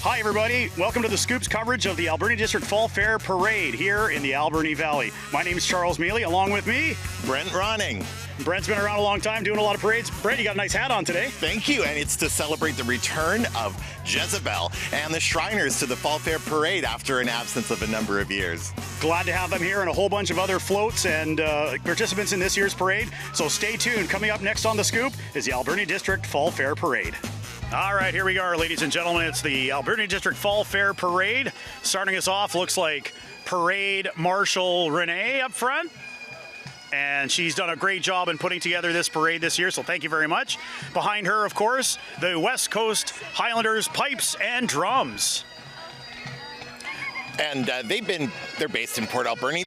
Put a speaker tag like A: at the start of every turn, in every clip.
A: Hi everybody, welcome to the Scoop's coverage of the Alberni District Fall Fair Parade here in the Alberni Valley. My name is Charles Mealey, along with me,
B: Brent Ronning.
A: Brent's been around a long time doing a lot of parades. Brent, you got a nice hat on today.
B: Thank you, and it's to celebrate the return of Jezebel and the Shriners to the Fall Fair Parade after an absence of a number of years.
A: Glad to have them here and a whole bunch of other floats and participants in this year's parade. So stay tuned. Coming up next on The Scoop is the Alberni District Fall Fair Parade. All right, here we are, ladies and gentlemen. It's the Alberni District Fall Fair Parade. Starting us off, looks like Parade Marshal Renee up front. And she's done a great job in putting together this parade this year, so thank you very much. Behind her, of course, the West Coast Highlanders Pipes and Drums.
B: And they're based in Port Alberni.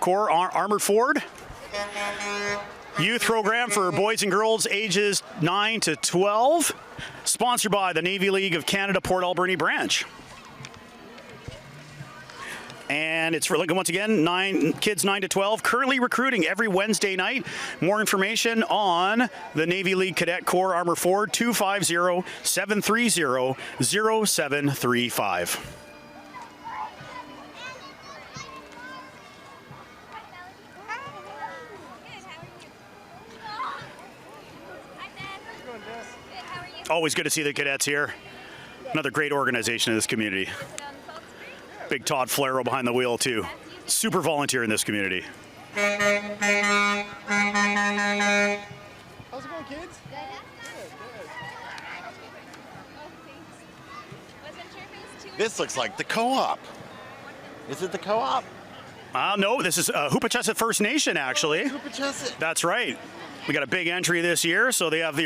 A: Corps Armored Ford youth program for boys and girls ages 9 to 12, sponsored by the Navy League of Canada Port Alberni branch. And it's once again kids 9 to 12, currently recruiting every Wednesday night. More information on the Navy League Cadet Corps Armored Ford, 250-730-0735. Always good to see the cadets here. Another great organization in this community. Big Todd Flaro behind the wheel too. Super volunteer in this community.
C: How's it going, kids?
B: This looks like the co-op. Is it the co-op?
A: No, this is Hupacasath First Nation, actually.
B: Hupacasath.
A: That's right. We got a big entry this year, so they have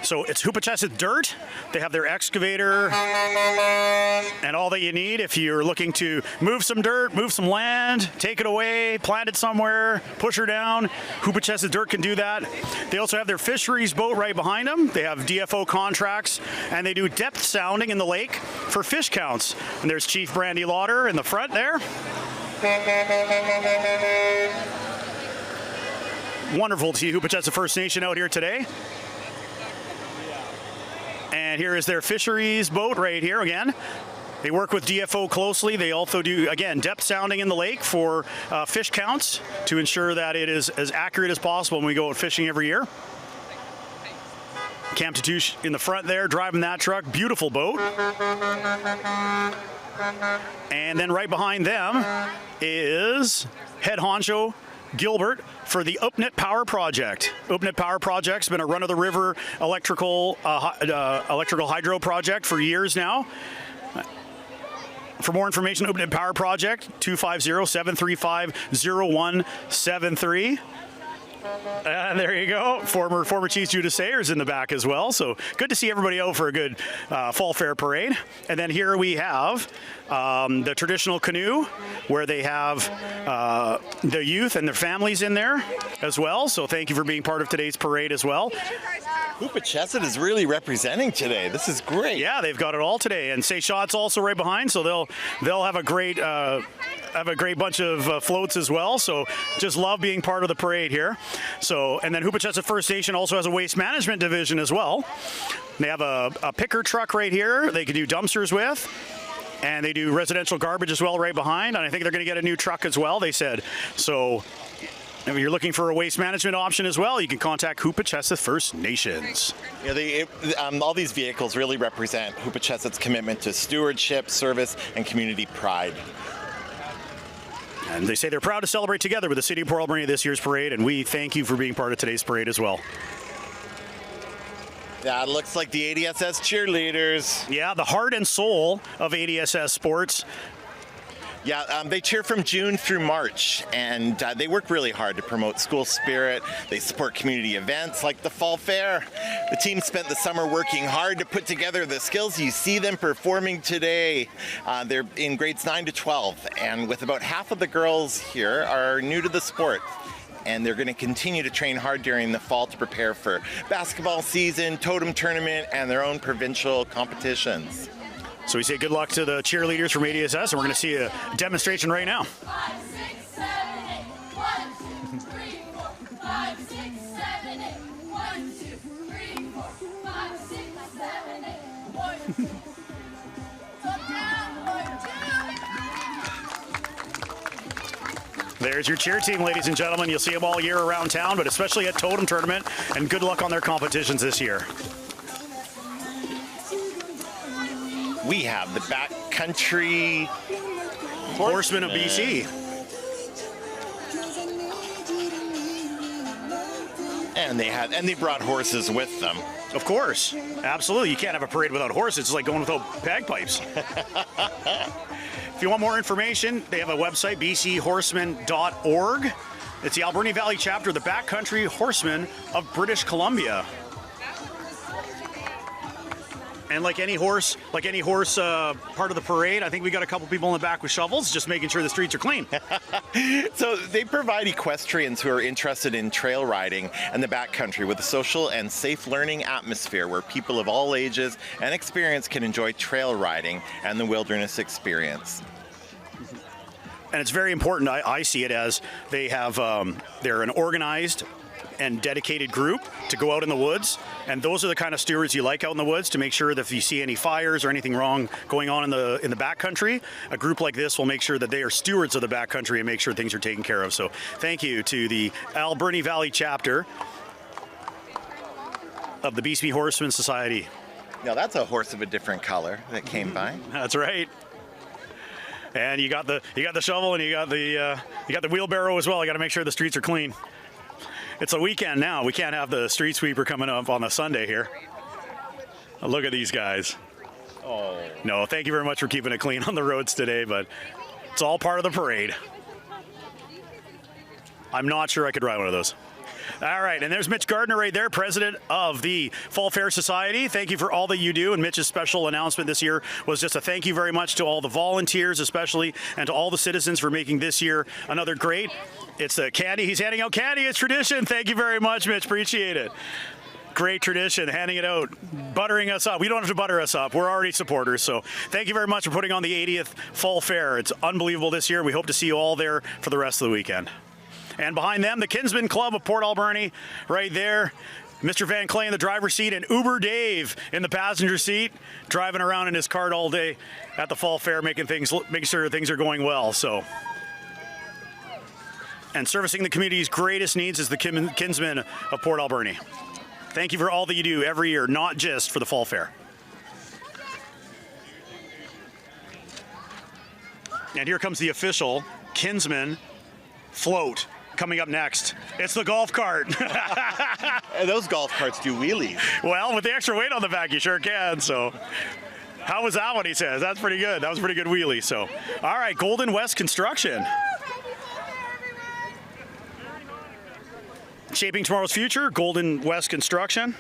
A: so it's Hupacasath Dirt. They have their excavator and all that you need if you're looking to move some dirt, move some land, take it away, plant it somewhere, push her down. Hupacasath Dirt can do that. They also have their fisheries boat right behind them. They have DFO contracts, and they do depth sounding in the lake for fish counts. And there's Chief Brandy Lauder in the front there. Wonderful to see Hupacasath First Nation out here today. And here is their fisheries boat right here again. They work with DFO closely. They also do, again, depth sounding in the lake for fish counts to ensure that it is as accurate as possible when we go out fishing every year. Cam Tatouche in the front there, driving that truck. Beautiful boat. And then right behind them is head honcho Gilbert for the Upnet Power Project. Upnet Power Project's been a run-of-the-river electrical hydro project for years now. For more information, Upnet Power Project, 250-735-0173. There you go. Former Chiefs Judas Sayers in the back as well. So good to see everybody out for a good Fall Fair parade. And then here we have the traditional canoe where they have the youth and their families in there as well. So thank you for being part of today's parade as well.
B: Hupacasath is really representing today. This is great.
A: Yeah, they've got it all today. And Tseshaht's also right behind, so they'll have a great bunch of floats as well. So just love being part of the parade here. So, and then Hupacasath First Nation also has a waste management division as well. They have a picker truck right here they can do dumpsters with. And they do residential garbage as well right behind. And I think they're going to get a new truck as well, they said. So if you're looking for a waste management option as well, you can contact Hupacasath First Nations.
B: Yeah, all these vehicles really represent Hupacasath's commitment to stewardship, service, and community pride.
A: And they say they're proud to celebrate together with the City of Port Alberni this year's parade, and we thank you for being part of today's parade as well.
B: That looks like the ADSS cheerleaders.
A: Yeah, the heart and soul of ADSS sports.
B: Yeah, they cheer from June through March, and they work really hard to promote school spirit. They support community events like the Fall Fair. The team spent the summer working hard to put together the skills. You see them performing today. They're in grades 9 to 12, and with about half of the girls here are new to the sport. And they're going to continue to train hard during the fall to prepare for basketball season, totem tournament, and their own provincial competitions.
A: So we say good luck to the cheerleaders from ADSS, and we're going to see a demonstration right now.
D: 5, 6, 7, 8. 1, 2, 3, 4. 5, 6, 7, 8. 1, 2, 3, 4. 5, 6, 7, 8. 1, 2. Look down, 1, 2.
A: There's your cheer team, ladies and gentlemen. You'll see them all year around town, but especially at Totem Tournament, and good luck on their competitions this year.
B: We have the backcountry
A: Horsemen of BC.
B: And they brought horses with them.
A: Of course. Absolutely. You can't have a parade without horses. It's like going without bagpipes. If you want more information, they have a website, bchorsemen.org. It's the Alberni Valley chapter, the Backcountry Horsemen of British Columbia. And like any horse part of the parade, I think we got a couple people in the back with shovels, just making sure the streets are clean.
B: So they provide equestrians who are interested in trail riding and the backcountry with a social and safe learning atmosphere where people of all ages and experience can enjoy trail riding and the wilderness experience.
A: And it's very important. I see it as they have they're an organized and dedicated group to go out in the woods, and those are the kind of stewards you like out in the woods to make sure that if you see any fires or anything wrong going on in the backcountry, a group like this will make sure that they are stewards of the backcountry and make sure things are taken care of. So thank you to the Alberni Valley chapter of the BC Horsemen Society.
B: Now that's a horse of a different color that came by.
A: That's right. And you got the shovel, and you got the wheelbarrow as well. You got to make sure the streets are clean. It's a weekend now. We can't have the street sweeper coming up on a Sunday here. Look at these guys.
B: Oh.
A: No, thank you very much for keeping it clean on the roads today, but it's all part of the parade. I'm not sure I could ride one of those. All right, and there's Mitch Gardner right there, president of the Fall Fair Society. Thank you for all that you do, and Mitch's special announcement this year was just a thank you very much to all the volunteers especially, and to all the citizens for making this year another great. It's the candy. He's handing out candy. It's tradition. Thank you very much, Mitch. Appreciate it. Great tradition, handing it out, buttering us up. We don't have to butter us up. We're already supporters, so thank you very much for putting on the 80th Fall Fair. It's unbelievable this year. We hope to see you all there for the rest of the weekend. And behind them, the Kinsman Club of Port Alberni right there. Mr. Van Clay in the driver's seat and Uber Dave in the passenger seat, driving around in his cart all day at the Fall Fair, making sure things are going well. So, and servicing the community's greatest needs is the Kinsman of Port Alberni. Thank you for all that you do every year, not just for the Fall Fair. And here comes the official Kinsman float. Coming up next, it's the golf cart.
B: And those golf carts do wheelies.
A: Well, with the extra weight on the back, you sure can. So, how was that one, he says? That's pretty good. That was a pretty good wheelie. So, all right, Golden West Construction. Shaping Tomorrow's Future, Golden West Construction.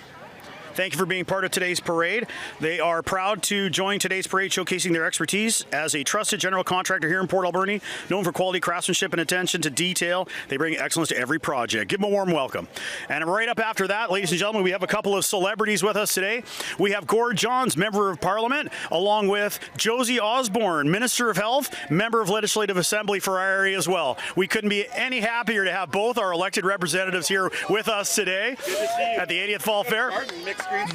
A: Thank you for being part of today's parade. They are proud to join today's parade, showcasing their expertise as a trusted general contractor here in Port Alberni, known for quality craftsmanship and attention to detail. They bring excellence to every project. Give them a warm welcome. And right up after that, ladies and gentlemen, we have a couple of celebrities with us today. We have Gord Johns, Member of Parliament, along with Josie Osborne, Minister of Health, Member of Legislative Assembly for our area as well. We couldn't be any happier to have both our elected representatives here with us today at the 80th Fall Fair.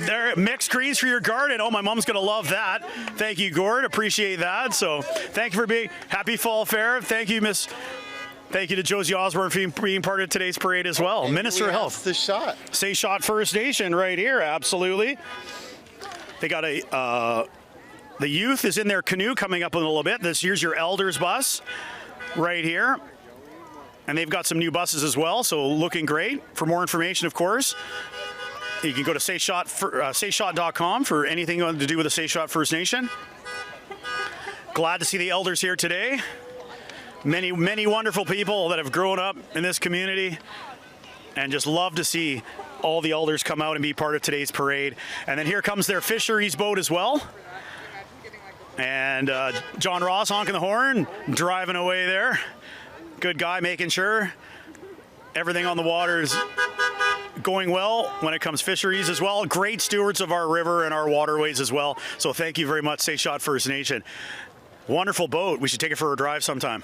A: They're mixed greens for your garden. Oh, my mom's going to love that. Thank you, Gord. Appreciate that. So thank you for being happy Fall Fair. Thank you, Miss. Thank you to Josie Osborne for being part of today's parade as well. Minister of Health. Tseshaht First Nation right here. Absolutely. They got the youth is in their canoe coming up in a little bit. This year's your elders bus right here. And they've got some new buses as well, so looking great. For more information, of course, you can go to Tseshaht.com for anything to do with the Tseshaht First Nation. Glad to see the elders here today. Many, many wonderful people that have grown up in this community, and just love to see all the elders come out and be part of today's parade. And then here comes their fisheries boat as well. And John Ross honking the horn, driving away there. Good guy, making sure everything on the water is going well when it comes fisheries as well. Great stewards of our river and our waterways as well. So thank you very much, Tseshaht First Nation. Wonderful boat. We should take it for a drive sometime.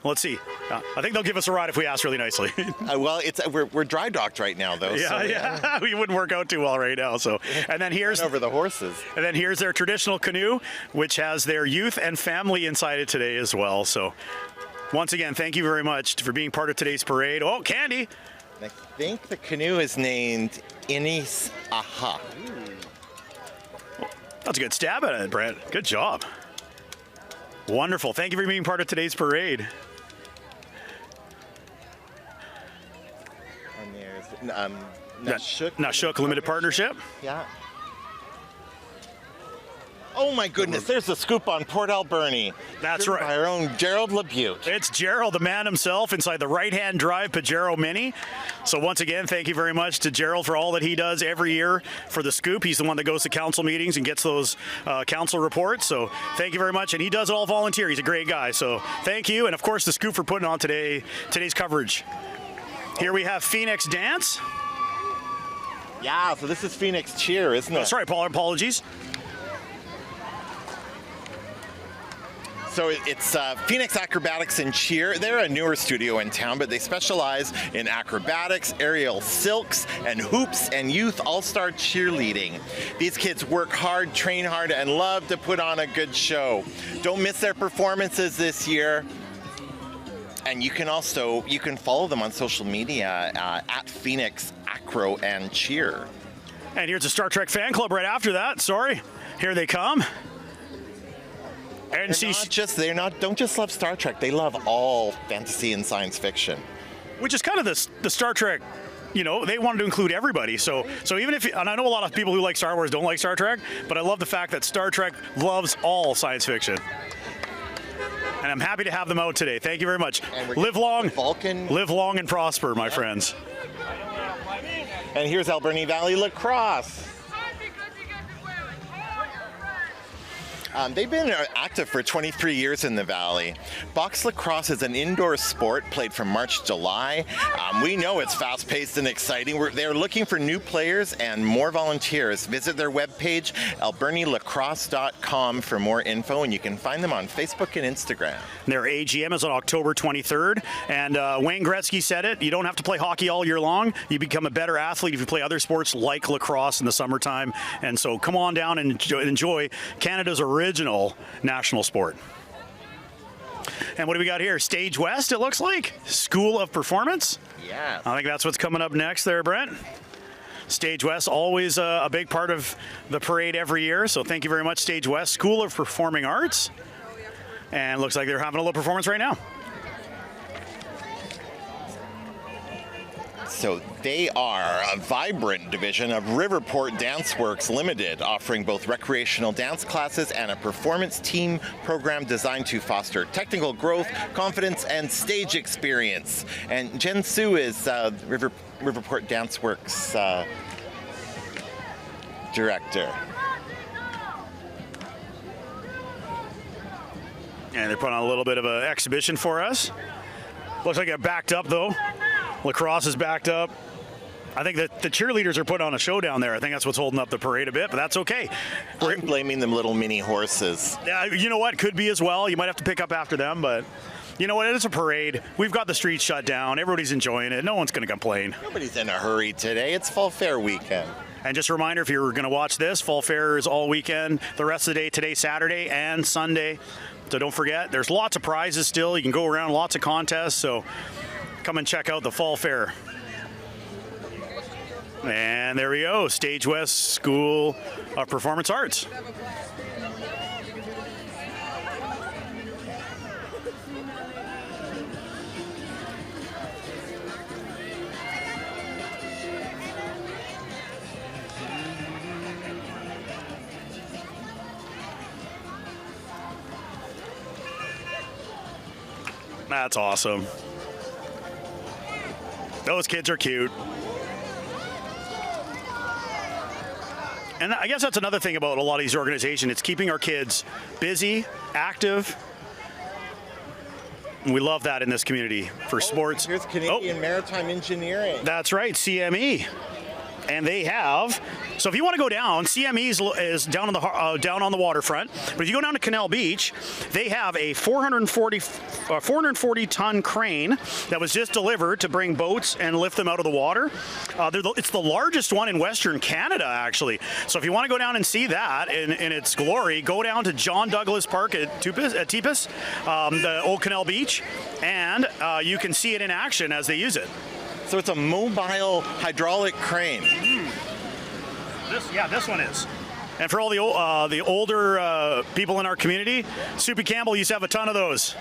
A: Let's see. I think they'll give us a ride if we ask really nicely.
B: Well, we're dry docked right now, though.
A: Yeah,
B: so,
A: yeah. We wouldn't work out too well right now. So, and then here's
B: over the horses. And
A: then here's their traditional canoe, which has their youth and family inside it today as well. So, once again, thank you very much for being part of today's parade. Oh, Candy.
B: I think the canoe is named Inis Aha.
A: That's a good stab at it, Brent. Good job. Wonderful. Thank you for being part of today's parade.
B: And there's
A: Nashuk Limited Partnership.
B: Yeah. Oh my goodness, there's the scoop on Port Alberni.
A: That's right.
B: By our own Gerald LeBute.
A: It's Gerald, the man himself, inside the right-hand drive Pajero Mini. So once again, thank you very much to Gerald for all that he does every year for the scoop. He's the one that goes to council meetings and gets those council reports. So thank you very much. And he does it all volunteer. He's a great guy. So thank you. And of course, the scoop for putting on today's coverage. Here we have Phoenix Dance.
B: Yeah, so this is Phoenix Cheer, isn't it?
A: Sorry, Paul, apologies.
B: So it's Phoenix Acrobatics and Cheer. They're a newer studio in town, but they specialize in acrobatics, aerial silks, and hoops, and youth all-star cheerleading. These kids work hard, train hard, and love to put on a good show. Don't miss their performances this year. And you can follow them on social media at Phoenix Acro and Cheer.
A: And here's a Star Trek fan club right after that. Sorry, here they come. And
B: don't just love Star Trek. They love all fantasy and science fiction.
A: Which is kind of the Star Trek. You know, they wanted to include everybody. So even if, and I know a lot of people who like Star Wars don't like Star Trek, but I love the fact that Star Trek loves all science fiction. And I'm happy to have them out today. Thank you very much. Live long and prosper, my friends.
B: And here's Alberni Valley Lacrosse. They've been active for 23 years in the Valley. Box lacrosse is an indoor sport played from March to July. We know it's fast-paced and exciting. They're looking for new players and more volunteers. Visit their webpage, albernilacrosse.com, for more info, and you can find them on Facebook and Instagram.
A: Their AGM is on October 23rd, and Wayne Gretzky said it, you don't have to play hockey all year long. You become a better athlete if you play other sports like lacrosse in the summertime, and so come on down and enjoy Canada's original national sport. And what do we got here? Stage West, it looks like. School of Performance.
B: Yeah.
A: I think that's what's coming up next there, Brent. Stage West, always a big part of the parade every year. So thank you very much, Stage West, School of Performing Arts. And looks like they're having a little performance right now.
B: So they are a vibrant division of Riverport Dance Works Limited, offering both recreational dance classes and a performance team program designed to foster technical growth, confidence, and stage experience. And Jen Sue is Riverport Dance Works director.
A: And they're putting on a little bit of an exhibition for us. Looks like it backed up, though. Lacrosse is backed up. I think that the cheerleaders are putting on a show down there. I think that's what's holding up the parade a bit, but that's okay.
B: I'm blaming them little mini horses.
A: You know what? Could be as well. You might have to pick up after them, but you know what? It is a parade. We've got the streets shut down. Everybody's enjoying it. No one's going to complain.
B: Nobody's in a hurry today. It's Fall Fair weekend.
A: And just a reminder, if you're going to watch this, Fall Fair is all weekend, the rest of the day, today, Saturday, and Sunday. So don't forget, there's lots of prizes still. You can go around, lots of contests. So come and check out the Fall Fair. And there we go, Stage West School of Performance Arts. That's awesome. Those kids are cute. And I guess that's another thing about a lot of these organizations. It's keeping our kids busy, active. And we love that in this community for sports.
B: Here's Canadian Maritime Engineering.
A: That's right, CME. And they have, so if you want to go down, CME is down on the waterfront. But if you go down to Canal Beach, they have a 440 ton crane that was just delivered to bring boats and lift them out of the water. It's the largest one in Western Canada, actually. So if you want to go down and see that in its glory, go down to John Douglas Park at Tepus, the Old Canal Beach, and you can see it in action as they use it.
B: So it's a mobile hydraulic crane.
A: This one is. And for all the older people in our community, Soupy Campbell used to have a ton of those.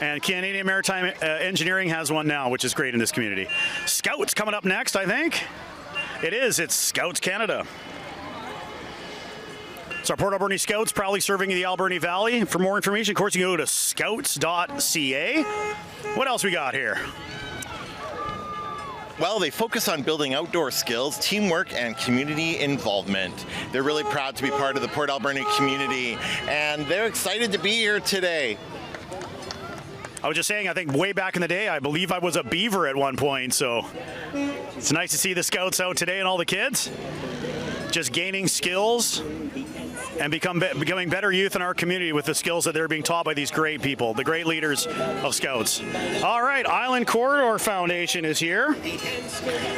A: And Canadian Maritime Engineering has one now, which is great in this community. Scouts coming up next, I think. It is. It's Scouts Canada. It's our Port Alberni Scouts, proudly serving the Alberni Valley. For more information, of course, you can go to scouts.ca. What else we got here?
B: Well, they focus on building outdoor skills, teamwork, and community involvement. They're really proud to be part of the Port Alberni community, and they're excited to be here today.
A: I was just saying, I think way back in the day, I believe I was a beaver at one point, so it's nice to see the Scouts out today and all the kids just gaining skills and becoming better youth in our community with the skills that they're being taught by these great people, the great leaders of Scouts. All right, Island Corridor Foundation is here.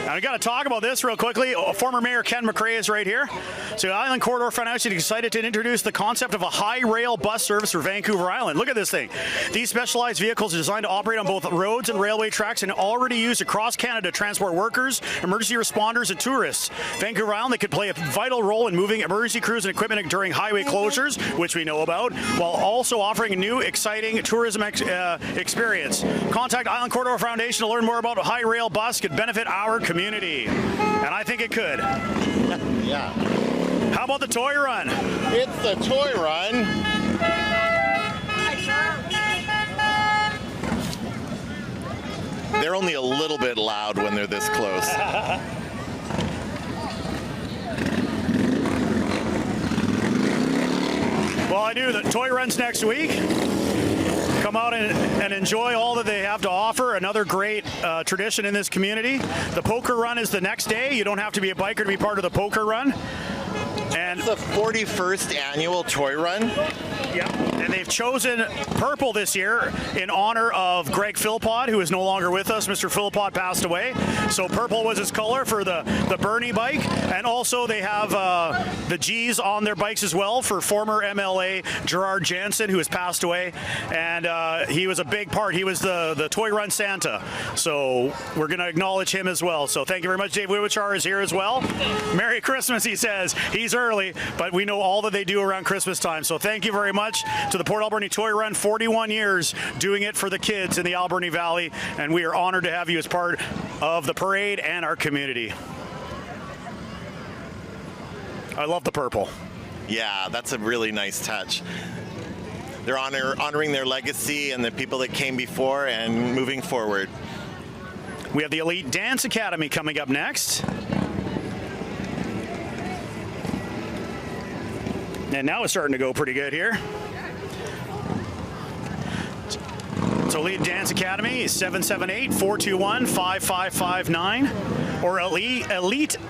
A: Now, we got to talk about this real quickly. Former Mayor Ken McRae is right here. So Island Corridor Foundation is excited to introduce the concept of a high rail bus service for Vancouver Island. Look at this thing. These specialized vehicles are designed to operate on both roads and railway tracks and already used across Canada to transport workers, emergency responders, and tourists. Vancouver Island, they could play a vital role in moving emergency crews and equipment during highway closures, which we know about, while also offering a new, exciting tourism experience. Contact Island Corridor Foundation to learn more about high rail bus could benefit our community. And I think it could.
B: Yeah.
A: How about the toy run?
B: It's the toy run. They're only a little bit loud when they're this close.
A: Well, I do. The toy run's next week. Come out and enjoy all that they have to offer. Another great tradition in this community. The poker run is the next day. You don't have to be a biker to be part of the poker run. And
B: it's the 41st annual toy run.
A: Yeah, and they've chosen purple this year in honor of Greg Philpott, who is no longer with us. Mr. Philpott passed away, so purple was his color for the Bernie bike. And also they have the G's on their bikes as well for former MLA Gerard Jansen, who has passed away. And he was a big part. He was the Toy Run Santa. So we're going to acknowledge him as well. So thank you very much. Dave Wiwichar is here as well. Merry Christmas, he says. He's early, but we know all that they do around Christmas time. So thank you very much to the Port Alberni Toy Run, 41 years doing it for the kids in the Alberni Valley, and we are honored to have you as part of the parade and our community. I love the purple.
B: Yeah, that's a really nice touch. They're honoring their legacy and the people that came before and moving forward.
A: We have the Elite Dance Academy coming up next. And now it's starting to go pretty good here. So Elite Dance Academy is 778-421-5559 or eliteda.ca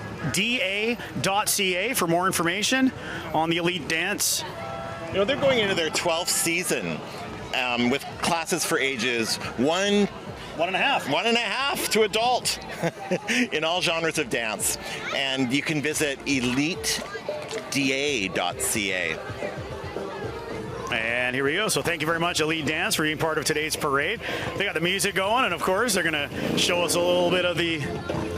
A: for more information on the Elite Dance.
B: You know, they're going into their 12th season with classes for ages 1.5 to adult in all genres of dance. And you can visit eliteda.ca.
A: And here we go. So thank you very much, Elite Dance, for being part of today's parade. They got the music going, and of course, they're going to show us a little bit of the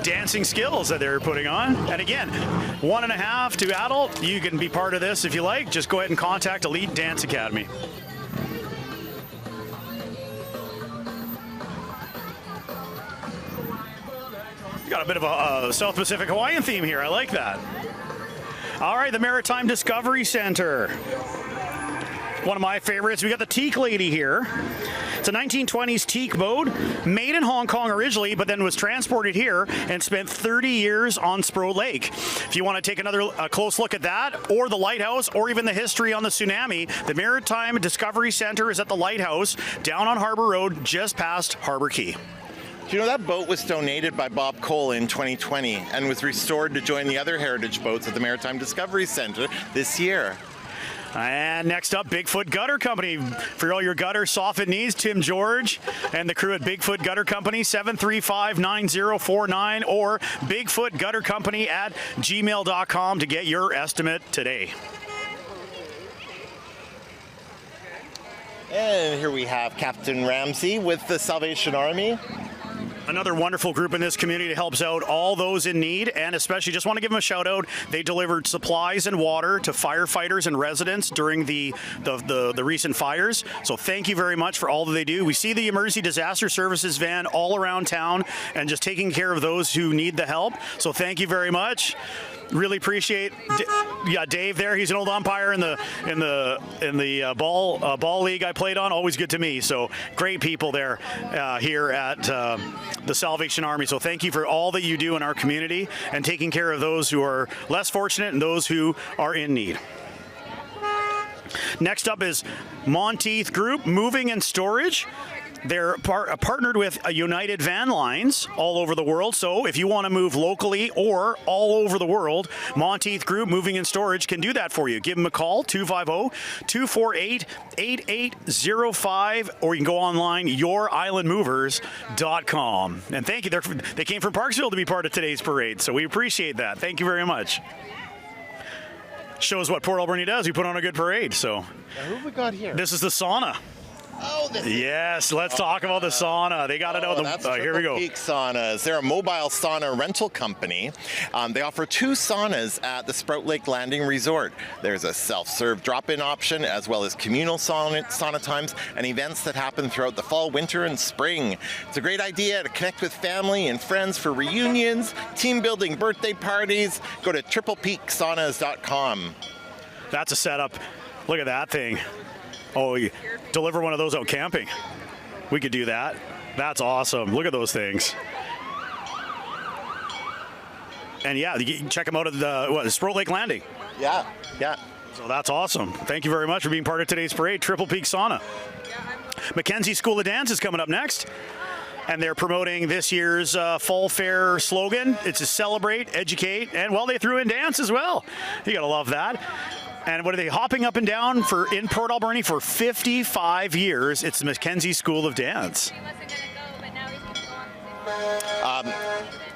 A: dancing skills that they're putting on. And again, 1.5 to adult. You can be part of this if you like. Just go ahead and contact Elite Dance Academy. Got a bit of a South Pacific Hawaiian theme here. I like that. All right, the Maritime Discovery Center. One of my favorites. We got the Teak Lady here. It's a 1920s teak boat, made in Hong Kong originally, but then was transported here and spent 30 years on Sproat Lake. If you want to take another close look at that, or the lighthouse, or even the history on the tsunami, the Maritime Discovery Center is at the lighthouse down on Harbor Road, just past Harbor Key.
B: Do you know that boat was donated by Bob Cole in 2020 and was restored to join the other heritage boats at the Maritime Discovery Center this year?
A: And next up, Bigfoot Gutter Company. For all your gutter soffit needs, Tim George and the crew at Bigfoot Gutter Company, 735-9049 or bigfootguttercompany@gmail.com to get your estimate today.
B: And here we have Captain Ramsey with the Salvation Army.
A: Another wonderful group in this community that helps out all those in need, and especially just want to give them a shout out. They delivered supplies and water to firefighters and residents during the recent fires. So thank you very much for all that they do. We see the Emergency Disaster Services van all around town and just taking care of those who need the help. So thank you very much. Really appreciate, Dave there. He's an old umpire in the ball league I played on. Always good to me. So great people there here at the Salvation Army. So thank you for all that you do in our community and taking care of those who are less fortunate and those who are in need. Next up is Monteith Group Moving and Storage. They're partnered with United Van Lines all over the world. So if you want to move locally or all over the world, Monteith Group Moving and Storage can do that for you. Give them a call, 250-248-8805, or you can go online, yourislandmovers.com. And thank you. They came from Parksville to be part of today's parade, so we appreciate that. Thank you very much. Shows what Port Alberni does. We put on a good parade. So
C: Who have we got here?
A: this is the sauna.
B: Oh,
A: Yes, let's talk about the sauna. They got it out. Here we go.
B: Peak Saunas. They're a mobile sauna rental company. They offer 2 saunas at the Sprout Lake Landing Resort. There's a self-serve drop-in option, as well as communal sauna times and events that happen throughout the fall, winter, and spring. It's a great idea to connect with family and friends for reunions, team-building birthday parties. Go to triplepeaksaunas.com.
A: That's a setup. Look at that thing. Oh, you deliver one of those out camping. We could do that. That's awesome. Look at those things. And yeah, you can check them out at the Sprout Lake Landing.
B: Yeah.
A: So that's awesome. Thank you very much for being part of today's parade. Triple Peak Sauna. Mackenzie School of Dance is coming up next. And they're promoting this year's Fall Fair slogan. It's to celebrate, educate, and well, they threw in dance as well. You gotta love that. And what are they hopping up and down in Port Alberni for 55 years? It's the Mackenzie School of Dance.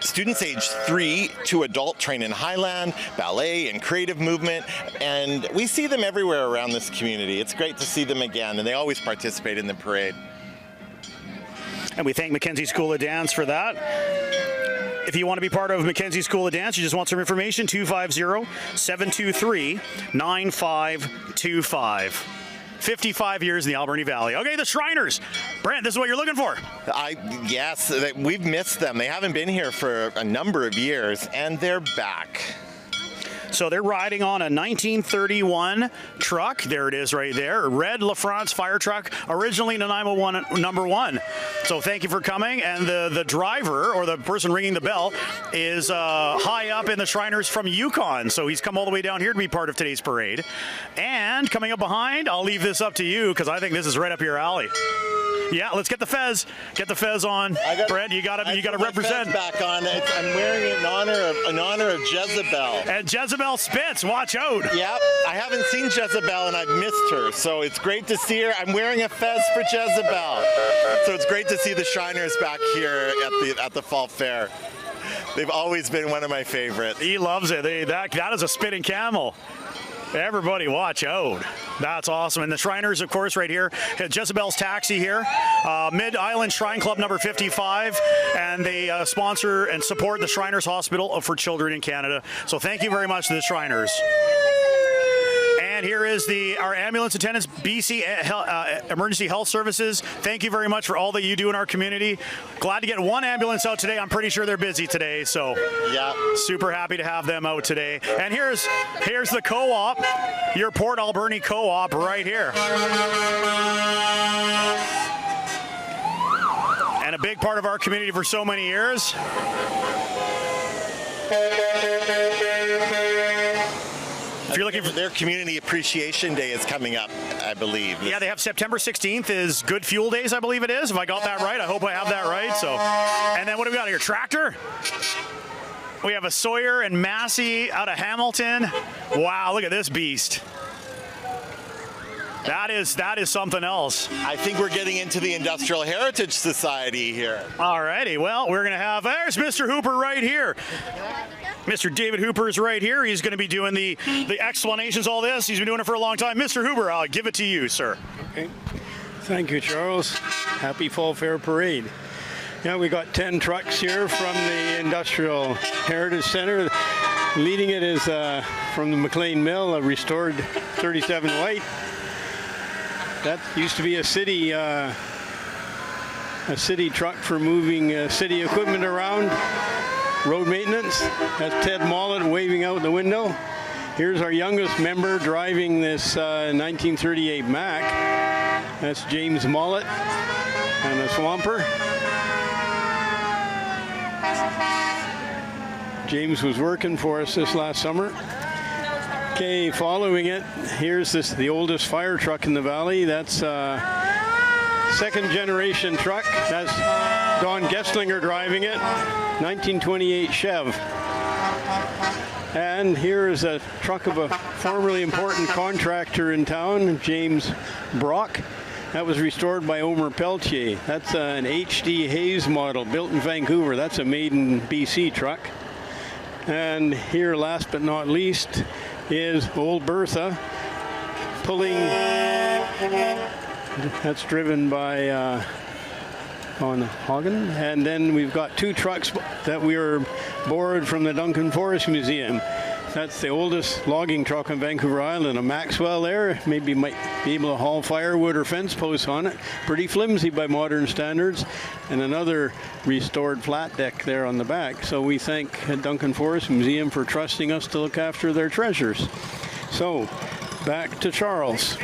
B: Students age 3 to adult train in Highland, ballet, and creative movement, and we see them everywhere around this community. It's great to see them again, and they always participate in the parade.
A: And we thank Mackenzie School of Dance for that. If you want to be part of Mackenzie School of Dance, you just want some information, 250-723-9525. 55 years in the Alberni Valley. Okay, the Shriners. Brent, this is what you're looking for.
B: Yes, we've missed them. They haven't been here for a number of years, and they're back.
A: So they're riding on a 1931 truck. There it is right there. Red LaFrance fire truck, originally Nanaimo number 1. So thank you for coming. And the driver, or the person ringing the bell, is high up in the Shriners from Yukon. So he's come all the way down here to be part of today's parade. And coming up behind, I'll leave this up to you because I think this is right up your alley. Yeah, let's get the fez. Get the fez on, Brent. You got to represent.
B: Fez back on. I'm wearing it in honor of Jezebel.
A: And Jezebel spits. Watch out.
B: Yep. I haven't seen Jezebel and I've missed her, so it's great to see her. I'm wearing a fez for Jezebel, so it's great to see the Shriners back here at the Fall Fair. They've always been one of my favorites.
A: He loves it. That is a spitting camel. Everybody watch out. That's awesome. And the Shriners, of course, right here. Jezebel's Taxi here. Mid-Island Shrine Club number 55. And they sponsor and support the Shriners Hospital for Children in Canada. So thank you very much to the Shriners. And here is our ambulance attendants, BC Emergency Health Services. Thank you very much for all that you do in our community. Glad to get one ambulance out today. I'm pretty sure they're busy today, so yeah, super happy to have them out today. And here's the co-op, your Port Alberni co-op right here. And a big part of our community for so many years. If you're looking for
B: their Community Appreciation Day is coming up, I believe.
A: Yeah, they have September 16th is Good Fuel Days, I believe it is. If I got that right, I hope I have that right. So, and then what do we got here? Tractor. We have a Sawyer and Massey out of Hamilton. Wow, look at this beast. That is something else.
B: I think we're getting into the Industrial Heritage Society here.
A: All righty. Well, we're going to have, there's Mr. Hooper right here. Mr. David Hooper is right here. He's going to be doing the explanations, all this. He's been doing it for a long time. Mr. Hooper, I'll give it to you, sir.
E: Okay. Thank you, Charles. Happy Fall Fair Parade. Yeah, we got 10 trucks here from the Industrial Heritage Center. Leading it is from the McLean Mill, a restored 37 White. That used to be a city truck for moving city equipment around, road maintenance. That's Ted Mollett waving out the window. Here's our youngest member driving this 1938 Mack. That's James Mollett and a Swamper. James was working for us this last summer. Okay, following it, here's the oldest fire truck in the valley. That's second generation truck. That's Don Gesslinger driving it, 1928 Chev. And here is a truck of a formerly important contractor in town, James Brock. That was restored by Omer Pelletier. That's an HD Hayes model built in Vancouver. That's a made in BC truck. And here, last but not least, is Old Bertha pulling. That's driven by on Hagen. And then we've got 2 trucks that we were borrowed from the Duncan Forest Museum. That's the oldest logging truck on Vancouver Island, a Maxwell there. Maybe might be able to haul firewood or fence posts on it. Pretty flimsy by modern standards. And another restored flat deck there on the back. So we thank Duncan Forest Museum for trusting us to look after their treasures. So back to Charles.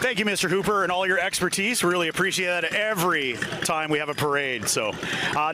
A: Thank you, Mr. Hooper, and all your expertise. Really appreciate that every time we have a parade. So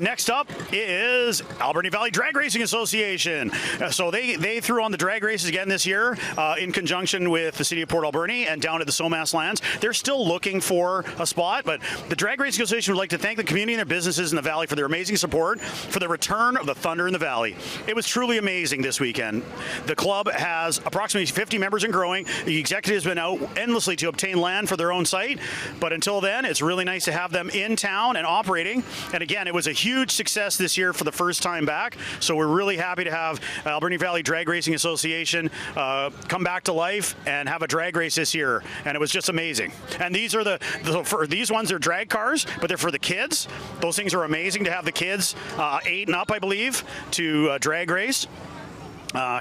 A: next up is Alberni Valley Drag Racing Association. So they threw on the drag races again this year in conjunction with the city of Port Alberni and down at the Somas lands. They're still looking for a spot, but the Drag Racing Association would like to thank the community and their businesses in the valley for their amazing support for the return of the Thunder in the Valley. It was truly amazing this weekend. The club has approximately 50 members and growing. The executives have been out endlessly to obtain land for their own site, but until then, it's really nice to have them in town and operating. And again, it was a huge success this year for the first time back, so we're really happy to have Alberni Valley Drag Racing Association come back to life and have a drag race this year, and it was just amazing. And these are for these ones, they're drag cars, but they're for the kids. Those things are amazing to have the kids 8 and up, I believe, to drag race.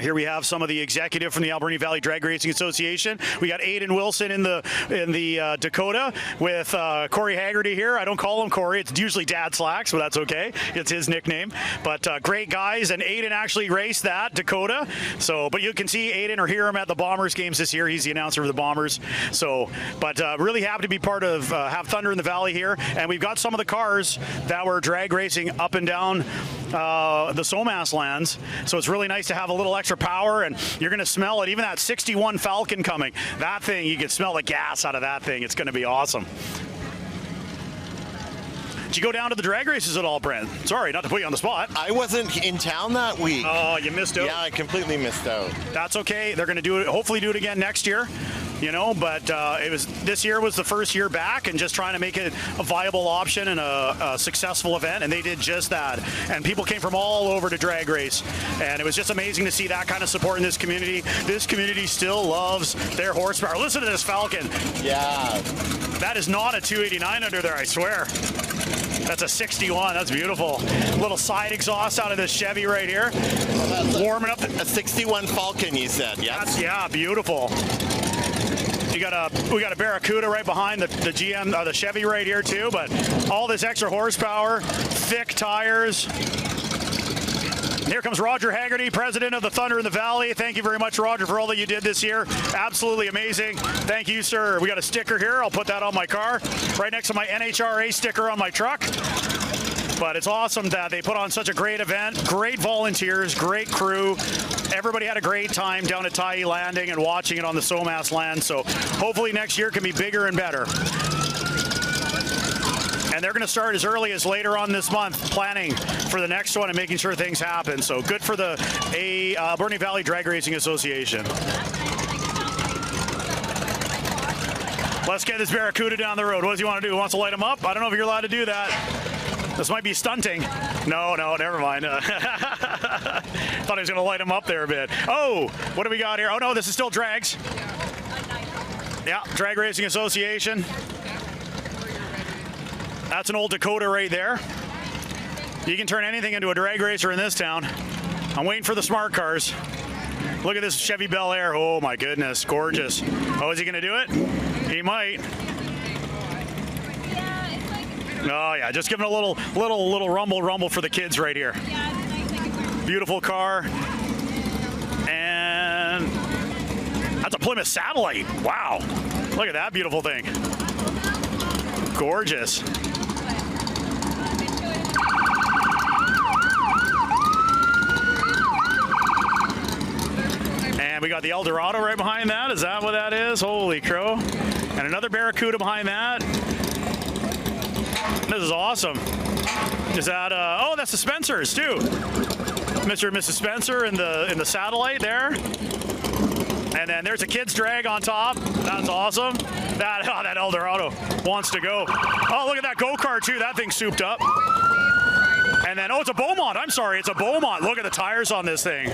A: Here we have some of the executive from the Alberni Valley Drag Racing Association. We got Aiden Wilson in the Dakota with Corey Haggerty here. I don't call him Corey. It's usually Dad Slacks, but that's okay. It's his nickname. But great guys, and Aiden actually raced that Dakota. So, but you can see Aiden or hear him at the Bombers games this year. He's the announcer for the Bombers. So, but really happy to be part of Have Thunder in the Valley here. And we've got some of the cars that were drag racing up and down the Somas lands. So it's really nice to have a little extra power, and you're going to smell it. Even that 61 Falcon coming, that thing, you can smell the gas out of that thing. It's going to be awesome. Did you go down to the drag races at all, Brent? Sorry, not to put you on the spot.
B: I wasn't in town that week.
A: Oh, you missed out.
B: Yeah, I completely missed out.
A: That's okay. They're going to do it. Hopefully, do it again next year. You know, but this year was the first year back, and just trying to make it a viable option and a successful event, and they did just that. And people came from all over to drag race, and it was just amazing to see that kind of support in this community. This community still loves their horsepower. Listen to this Falcon.
B: Yeah.
A: That is not a 289 under there, I swear. That's a 61. That's beautiful. Little side exhaust out of this Chevy right here. Warming up.
B: A 61 Falcon, you said, yes?
A: Yeah, beautiful. We got a Barracuda right behind the GM, the Chevy right here too, but all this extra horsepower, thick tires. Here comes Roger Haggerty, president of the Thunder in the Valley. Thank you very much, Roger, for all that you did this year. Absolutely amazing. Thank you, sir. We got a sticker here. I'll put that on my car, right next to my NHRA sticker on my truck. But it's awesome that they put on such a great event. Great volunteers, great crew. Everybody had a great time down at Tyee Landing and watching it on the Somas land. So hopefully next year can be bigger and better. And they're going to start as early as later on this month, planning for the next one and making sure things happen. So good for the Alberni Valley Drag Racing Association. Let's get this Barracuda down the road. What does he want to do? He wants to light him up? I don't know if you're allowed to do that. This might be stunting. No, never mind. Thought he was going to light him up there a bit. Oh, what do we got here? Oh, no, this is still drags. Yeah, Drag Racing Association. That's an old Dakota right there. You can turn anything into a drag racer in this town. I'm waiting for the smart cars. Look at this Chevy Bel Air. Oh, my goodness. Gorgeous. Oh, is he going to do it? He might. Oh yeah, just giving a little rumble for the kids right here. Beautiful car, and that's a Plymouth Satellite. Wow, look at that beautiful thing. Gorgeous. And we got the Eldorado right behind that. Is that what that is? Holy crow. And another Barracuda behind that. This is awesome. Is that oh, that's the Spencers too. Mr. and Mrs. Spencer in the Satellite there. And then there's a kid's drag on top. That's awesome. That Eldorado wants to go. Oh, look at that go-kart too. That thing's souped up. And then, oh, it's a Beaumont. I'm sorry, it's a Beaumont. Look at the tires on this thing.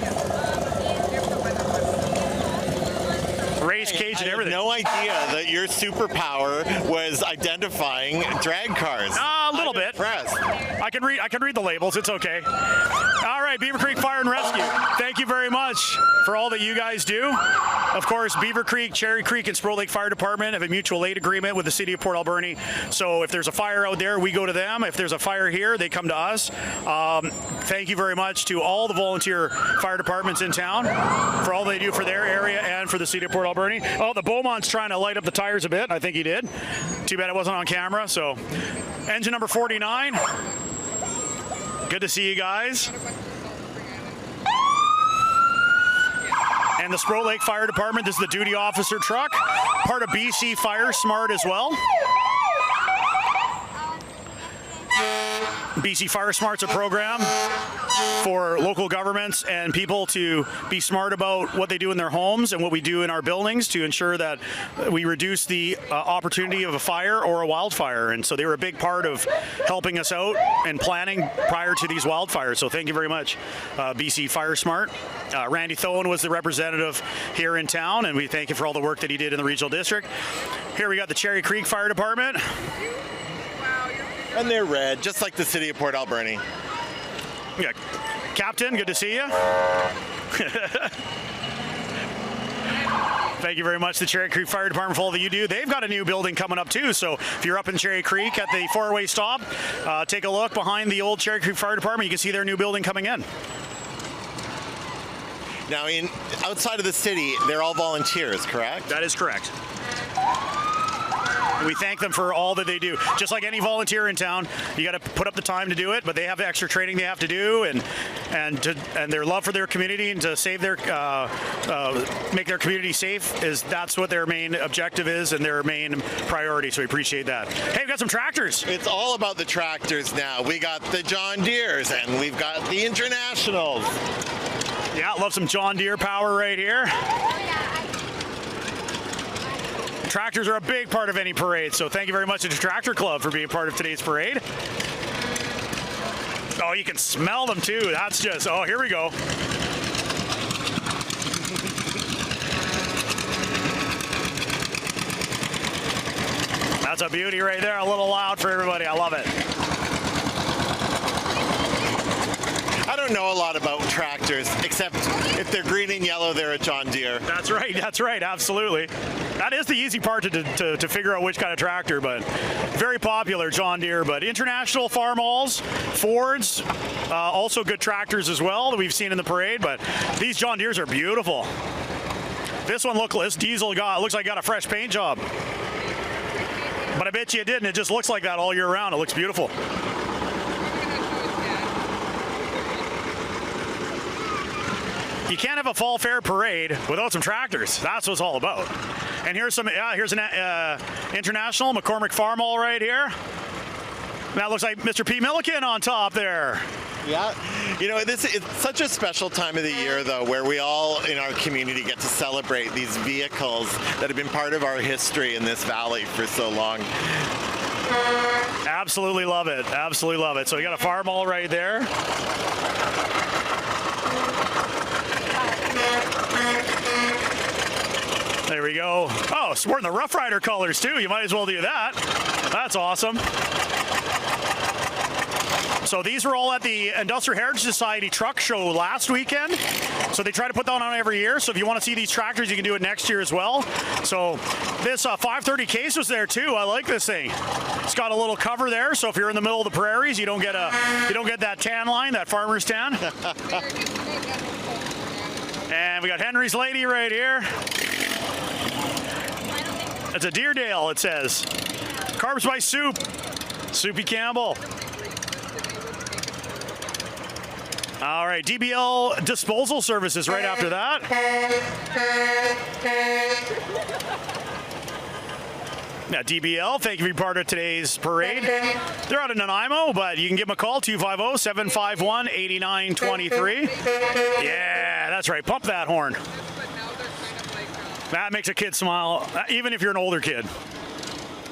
A: Race cage and everything.
B: I had no idea that your superpower was identifying drag cars.
A: A little bit.
B: Impressed.
A: I can read the labels. It's okay. All right, Beaver Creek Fire and Rescue. Thank you very much for all that you guys do. Of course, Beaver Creek, Cherry Creek, and Sproul Lake Fire Department have a mutual aid agreement with the City of Port Alberni. So if there's a fire out there, we go to them. If there's a fire here, they come to us. Thank you very much to all the volunteer fire departments in town for all they do for their area and for the City of Port Alberni. Oh, the Beaumont's trying to light up the tires a bit. I think he did. Too bad it wasn't on camera. So, engine number 49. Good to see you guys. And the Sproul Lake Fire Department, this is the duty officer truck, part of BC Fire Smart as well. BC Fire Smart's a program for local governments and people to be smart about what they do in their homes and what we do in our buildings to ensure that we reduce the opportunity of a fire or a wildfire. And so they were a big part of helping us out and planning prior to these wildfires. So thank you very much, BC Fire Smart. Randy Thoen was the representative here in town, and we thank you for all the work that he did in the regional district. Here we got the Cherry Creek Fire Department.
B: And they're red, just like the City of Port Alberni.
A: Yeah, Captain, good to see you. Thank you very much, the Cherry Creek Fire Department, for all that you do. They've got a new building coming up too, so if you're up in Cherry Creek at the four-way stop, take a look behind the old Cherry Creek Fire Department. You can see their new building coming in.
B: Now, outside of the city, they're all volunteers, correct?
A: That is correct. And we thank them for all that they do. Just like any volunteer in town, you got to put up the time to do it, but they have extra training they have to do, and their love for their community and to save their make their community safe that's what their main objective is and their main priority. So we appreciate that. Hey, we've got some tractors.
B: It's all about the tractors now. We got the John Deeres and we've got the Internationals.
A: Yeah, love some John Deere power right here. Tractors are a big part of any parade, so thank you very much to the Tractor Club for being part of today's parade. Oh, you can smell them too. That's just, oh, here we go. That's a beauty right there. A little loud for everybody. I love it.
B: I don't know a lot about tractors, except if they're green and yellow, they're a John Deere.
A: That's right, absolutely. That is the easy part to figure out which kind of tractor, but very popular, John Deere. But International, Farmalls, Fords, also good tractors as well that we've seen in the parade, but these John Deeres are beautiful. This one, this diesel looks like it got a fresh paint job. But I bet you it didn't. It just looks like that all year round. It looks beautiful. You can't have a fall fair parade without some tractors. That's what it's all about. And here's an International McCormick Farmall right here. That looks like Mr. P. Milliken on top there.
B: Yeah, you know, it's such a special time of the year, though, where we all in our community get to celebrate these vehicles that have been part of our history in this valley for so long.
A: Absolutely love it. Absolutely love it. So we got a Farmall right there. There we go. Oh, sporting the Rough Rider colors too. You might as well do that. That's awesome. So these were all at the Industrial Heritage Society truck show last weekend. So they try to put that on every year. So if you want to see these tractors, you can do it next year as well. So this 530 case was there too. I like this thing. It's got a little cover there, so if you're in the middle of the prairies, you don't get that tan line, that farmer's tan. And we got Henry's Lady right here. It's a Deerdale, it says. Carbs by Soup. Soupy Campbell. All right, DBL Disposal Services right after that. Now, DBL, thank you for being part of today's parade. They're out in Nanaimo, but you can give them a call, 250-751-8923. Yeah, that's right. Pump that horn. That makes a kid smile, even if you're an older kid.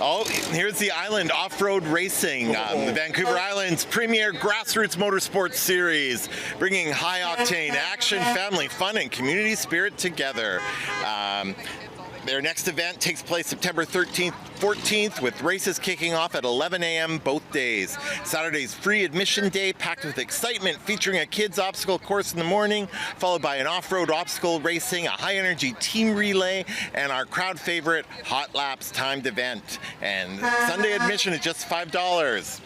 B: Oh, here's the Island Off-Road Racing, the Vancouver Island's premier grassroots motorsports series, bringing high-octane action, family fun, and community spirit together. Their next event takes place September 13th, 14th, with races kicking off at 11 a.m. both days. Saturday's free admission day, packed with excitement, featuring a kids' obstacle course in the morning, followed by an off-road obstacle racing, a high-energy team relay, and our crowd favorite Hot Laps timed event. And Sunday admission is just $5.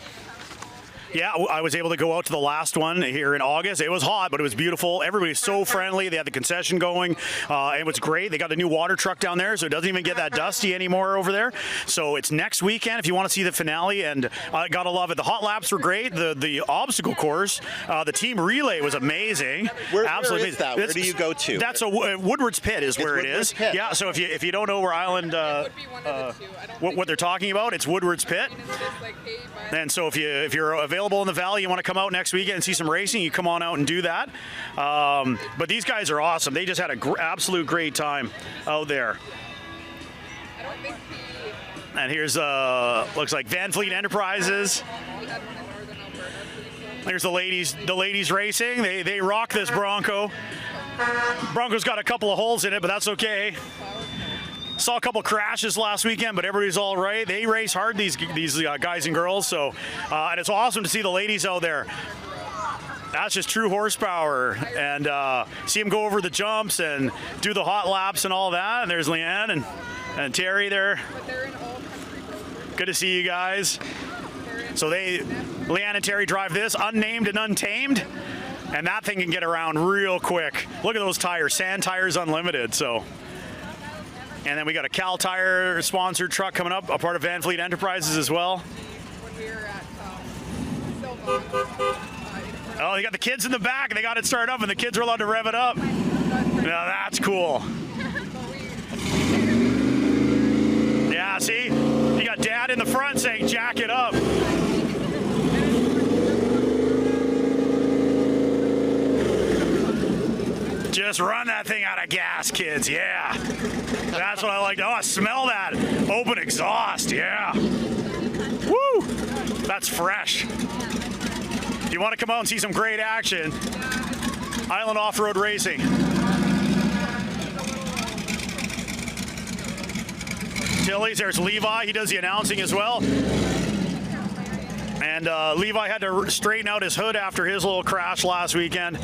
A: Yeah, I was able to go out to the last one here in August. It was hot, but it was beautiful. Everybody's so friendly. They had the concession going. It was great. They got a new water truck down there, so it doesn't even get that dusty anymore over there. So it's next weekend if you want to see the finale, and gotta love it. The hot laps were great. The obstacle course, the team relay was amazing.
B: Where is that? Where do you go to?
A: That's Woodward's Pit is where it is.
B: Pit.
A: Yeah, so if you don't know where Island, what they're talking about, it's Woodward's Pit. And so if you're available in the valley, you want to come out next weekend and see some racing, you come on out and do that. But these guys are awesome. They just had an absolute great time out there. And here's looks like Van Fleet Enterprises. There's the ladies racing. They rock this Bronco. Bronco's got a couple of holes in it, but that's okay. Saw a couple crashes last weekend, but everybody's all right. They race hard, these guys and girls. So, and it's awesome to see the ladies out there. That's just true horsepower. And see him go over the jumps and do the hot laps and all that. And there's Leanne and Terry there. Good to see you guys. So Leanne and Terry drive this, unnamed and untamed. And that thing can get around real quick. Look at those tires, Sand Tires Unlimited. So, and then we got a Cal Tire sponsored truck coming up, a part of Van Fleet Enterprises as well.
F: When we were at Silva.
A: Oh, they got the kids in the back. They got it started up, and the kids are allowed to rev it up. Now that's cool. Yeah, see? You got Dad in the front saying, jack it up. Just run that thing out of gas, kids. Yeah. That's what I like. Oh, smell that. Open exhaust. Yeah. Woo. That's fresh. If you want to come out and see some great action, Island Off-Road Racing. Tilly's, there's Levi. He does the announcing as well. And Levi had to straighten out his hood after his little crash last weekend.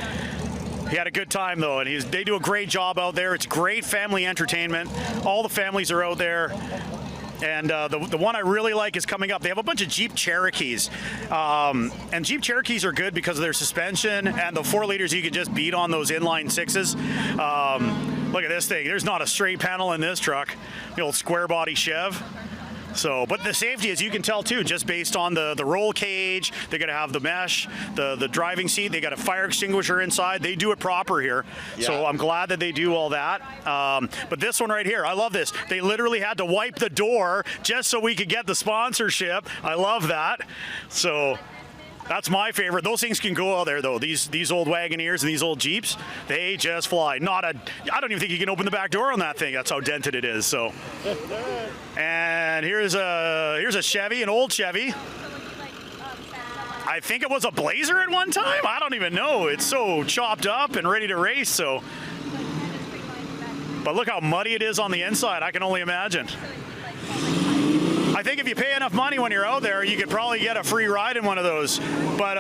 A: He had a good time, though, and they do a great job out there. It's great family entertainment. All the families are out there. And the one I really like is coming up. They have a bunch of Jeep Cherokees. And Jeep Cherokees are good because of their suspension and the 4-liters you can just beat on those inline 6s. Look at this thing. There's not a straight panel in this truck. The old square body Chev. So, but the safety, as you can tell too, just based on the roll cage, they're going to have the mesh, the driving seat, they got a fire extinguisher inside. They do it proper here. Yeah. So I'm glad that they do all that. But this one right here, I love this. They literally had to wipe the door just so we could get the sponsorship. I love that. So that's my favorite. Those things can go out there, though. These old Wagoneers and these old Jeeps, they just fly. I don't even think you can open the back door on that thing. That's how dented it is. So, and here's a Chevy, an old Chevy. I think it was a Blazer at one time. I don't even know. It's so chopped up and ready to race. So, but look how muddy it is on the inside. I can only imagine. I think if you pay enough money when you're out there, you could probably get a free ride in one of those. But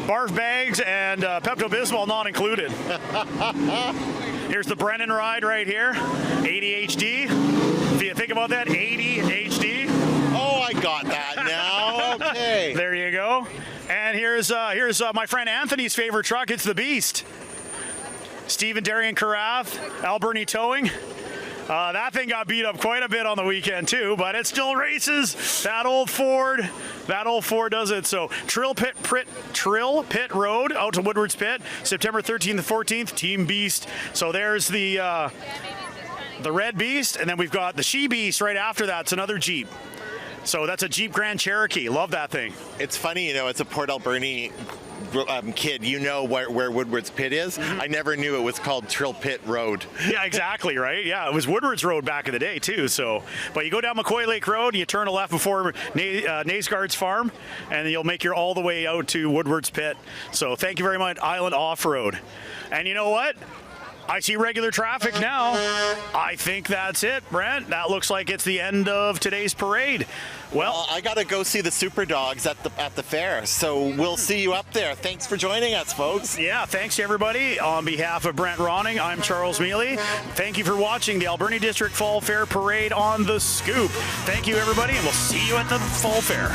A: barf bags and Pepto-Bismol not included. Here's the Brennan ride right here, 80 HD. If you think about that, 80 HD.
B: Oh, I got that now. Okay.
A: There you go. And here's my friend Anthony's favorite truck. It's the Beast. Steve and Darian Carath, Alberni Towing. That thing got beat up quite a bit on the weekend too, but it still races. That old Ford does it. So Trill Pit Road out to Woodward's Pit, September 13th and 14th, Team Beast. So there's the Red Beast, and then we've got the She Beast right after that. It's another Jeep. So that's a Jeep Grand Cherokee. Love that thing.
B: It's funny, it's a Port Alberni kid, where Woodward's Pit is. Mm-hmm. I never knew it was called Trill Pit Road.
A: Yeah, exactly, right? Yeah, it was Woodward's Road back in the day, too. So, but you go down McCoy Lake Road, and you turn a left before Naysgard's Farm, and you'll make your all the way out to Woodward's Pit. So thank you very much, Island Off-Road. And you know what? I see regular traffic now. I think that's it, Brent. That looks like it's the end of today's parade. Well,
B: I got to go see the Super Dogs at the fair, so we'll see you up there. Thanks for joining us, folks.
A: Yeah, thanks to everybody. On behalf of Brent Ronning, I'm Charles Mealey. Thank you for watching the Alberni District Fall Fair Parade on The Scoop. Thank you, everybody, and we'll see you at the Fall Fair.